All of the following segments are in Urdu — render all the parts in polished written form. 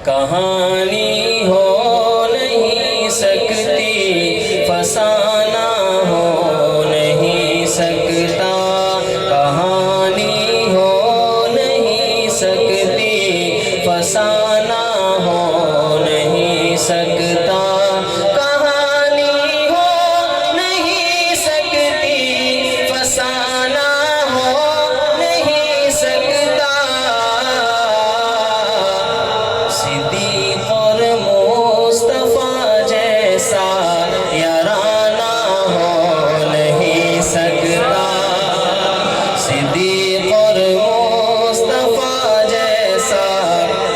کہانی ہو نہیں سکتی، فسانہ ہو نہیں سکتا، کہانی ہو نہیں سکتی، فسانہ ہو نہیں سکتا، کہانی ہو نہیں سکتی، فسانہ ہو نہیں سکتا، صدیق اور مصطفیٰ جیسا یارانہ ہو نہیں سکتا، صدیق اور مصطفیٰ جیسا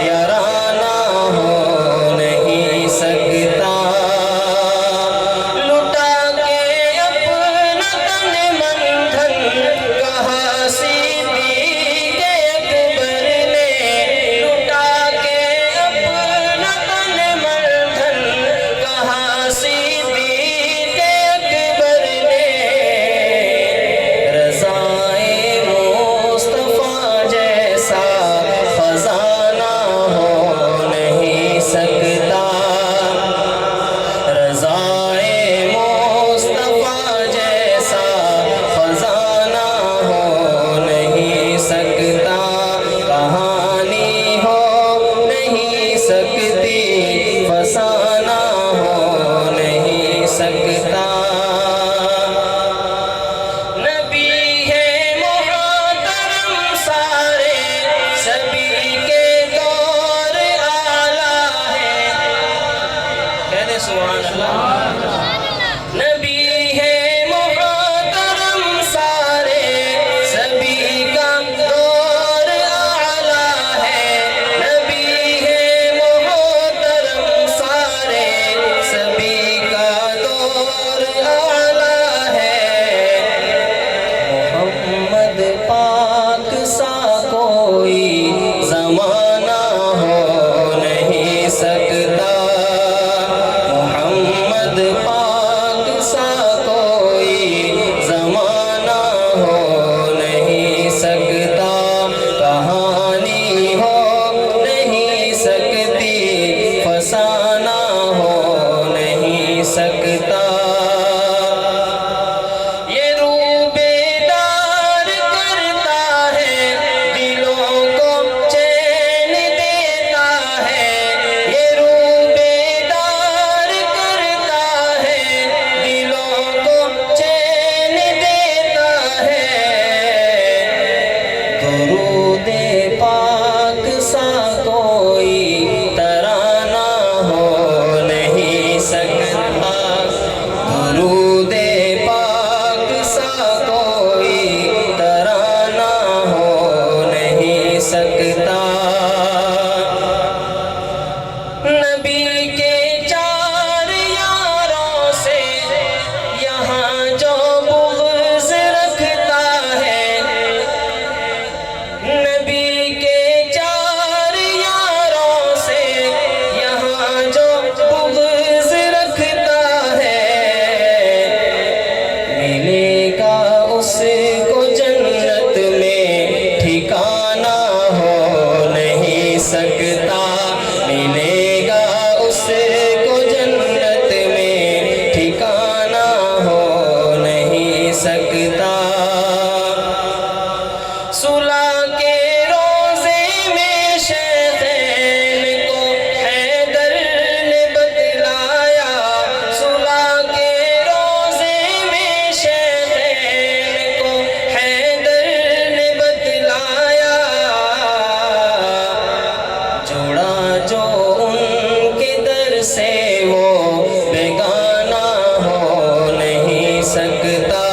یارانہ ہو نہیں سکتا، لٹا کے اپنا تن من دھن کہا صدیق اکبر نے، لٹا کے اپنا تن من دھن کہا صدیق اکبر نے، رضائے مصطفیٰ جیسا خزانہ ہو نہیں سکتا، رضائے مصطفیٰ جیسا خزانہ ہو نہیں سکتا، کہانی ہو نہیں سکتی، فسانہ ہو نہیں سکتا، نبی ہے محترم سارے سبھی کے دور اعلیٰ ہے، کہہ دیں سبحان اللہ، نبی ہے محترم سارے سبھی کا دور اعلیٰ ہے، نبی ہے محترم سارے سبھی کا دور اعلیٰ ہے، محمد پاک سا کوئی زمانہ ہو نہیں سکتا، محمد پاک سا کوئی زمانہ ہو نہیں سکتا، کہانی ہو نہیں سکتی، فسانہ ہو نہیں سکتا، یہ روح بیدار کرتا ہے، دلوں کو چین دیتا ہے، یہ روح بیدار کرتا ہے، دلوں کو چین دیتا ہے، درود پاک سا کوئی ترانہ ہو نہیں سکتا، درود پاک سا کوئی ترانہ ہو نہیں سکتا، نبی کے چار یاروں سے یہاں جو بغض رکھتا ہے، نبی کے چار یاروں سے یہاں جو بغض رکھتا ہے، ملے گا اس کو جنت میں ٹھکانہ ہو نہیں سکتا، ملے گا اس کو جنت میں ٹھکانہ ہو نہیں سکتا، صلح کے روزے میں شیخین کو حیدر نے بتلایا، صلح کے روزے میں شیخین کو حیدر نے بتلایا، جوڑا جو ان کے در سے وہ بیگانہ ہو نہیں سکتا،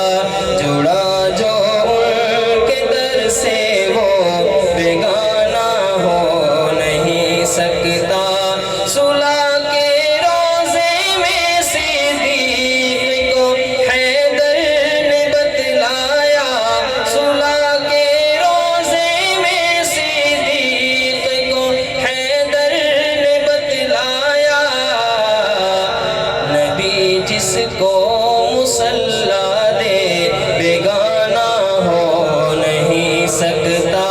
جوڑا جو ان کے در سے وہ بیگانہ ہو نہیں سکتا، صلح کے روزے میں صدیق کو حیدر نے بتلایا، صلح کے روزے میں صدیق کو حیدر نے بتلایا، نبی جس کو مصلی دے بیگانہ ہو نہیں سکتا،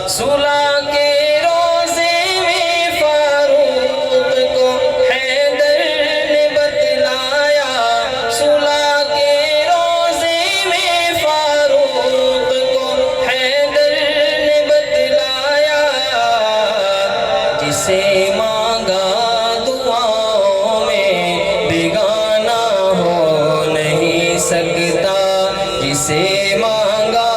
صلح کے روزے جسے مانگا دعاؤں میں بیگانہ ہو نہیں سکتا، جسے مانگا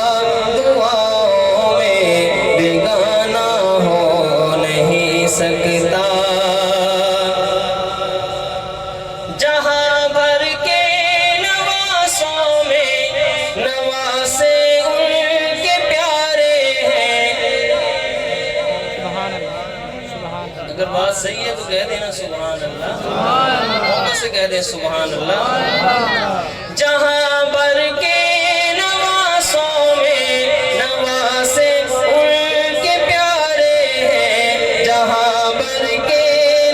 دعاؤں میں بیگانہ ہو نہیں سکتا۔ جہاں بھر کے نواسوں میں نواسے ان کے پیارے ہیں۔ اگر بات صحیح ہے تو کہہ دینا سبحان اللہ، محبت سے کہہ دیں سبحان اللہ۔ جہاں بھر کے نواسوں میں نواسے ان کے پیارے ہیں، جہاں بھر کے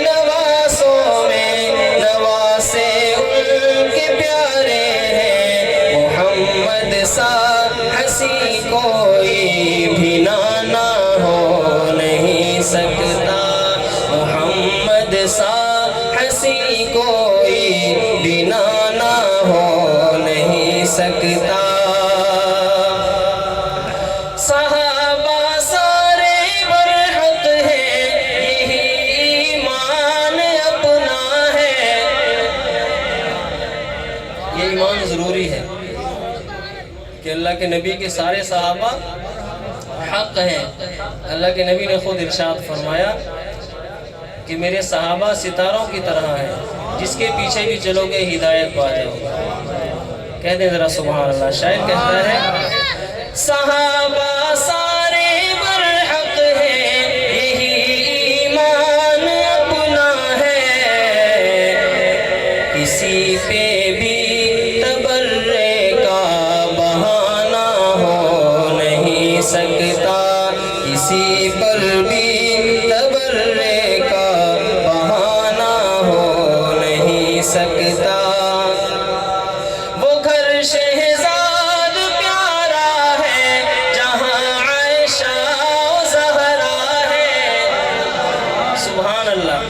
نواسوں میں نواسے ان کے پیارے ہیں۔ محمد سا ہنسی کوئی بھی نانا ہو نہیں سکتا، محمد سا ہنسی کوئی بھی نانا ہو نہیں سکتا۔ صحابہ سارے برحق ہیں، یہی ایمان اپنا ہے۔ یہ ایمان ضروری ہے کہ اللہ کے نبی کے سارے صحابہ حق ہیں۔ اللہ کے نبی نے خود ارشاد فرمایا کہ میرے صحابہ ستاروں کی طرح ہیں، جس کے پیچھے بھی چلو گے ہدایت پا جاؤ گے۔ کہہ دیں ذرا سبحان اللہ۔ شاعر کہتا ہے صحابہ سارے برحق ہیں، یہی ایمان اپنا ہے، کسی پہ بھی تبرے کا بہانہ ہو نہیں سکتا، کسی پر بھی تبرے کا بہانہ ہو نہیں سکتا۔ وہ گھر شہزاد پیارا ہے، جہاں عائشہ و زہرا ہے۔ سبحان اللہ۔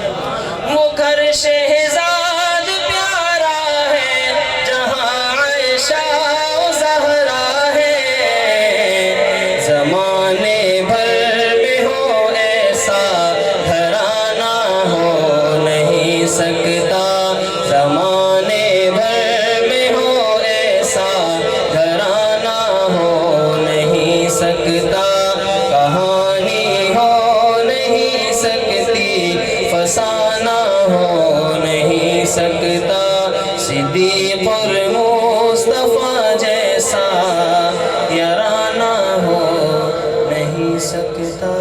وہ گھر شہزاد پیارا ہے، جہاں عائشہ و زہرا ہے۔ زمانے بھر میں ہو ایسا گھرانہ ہو نہیں سکتا، زمانے بھر میں ہو ایسا گھرانہ ہو نہیں سکتا۔ کہانی ہو نہیں سکتی، فسانہ ہو نہیں سکتا، صدیق اور مصطفیٰ جیسا یارانہ ہو نہیں سکتا۔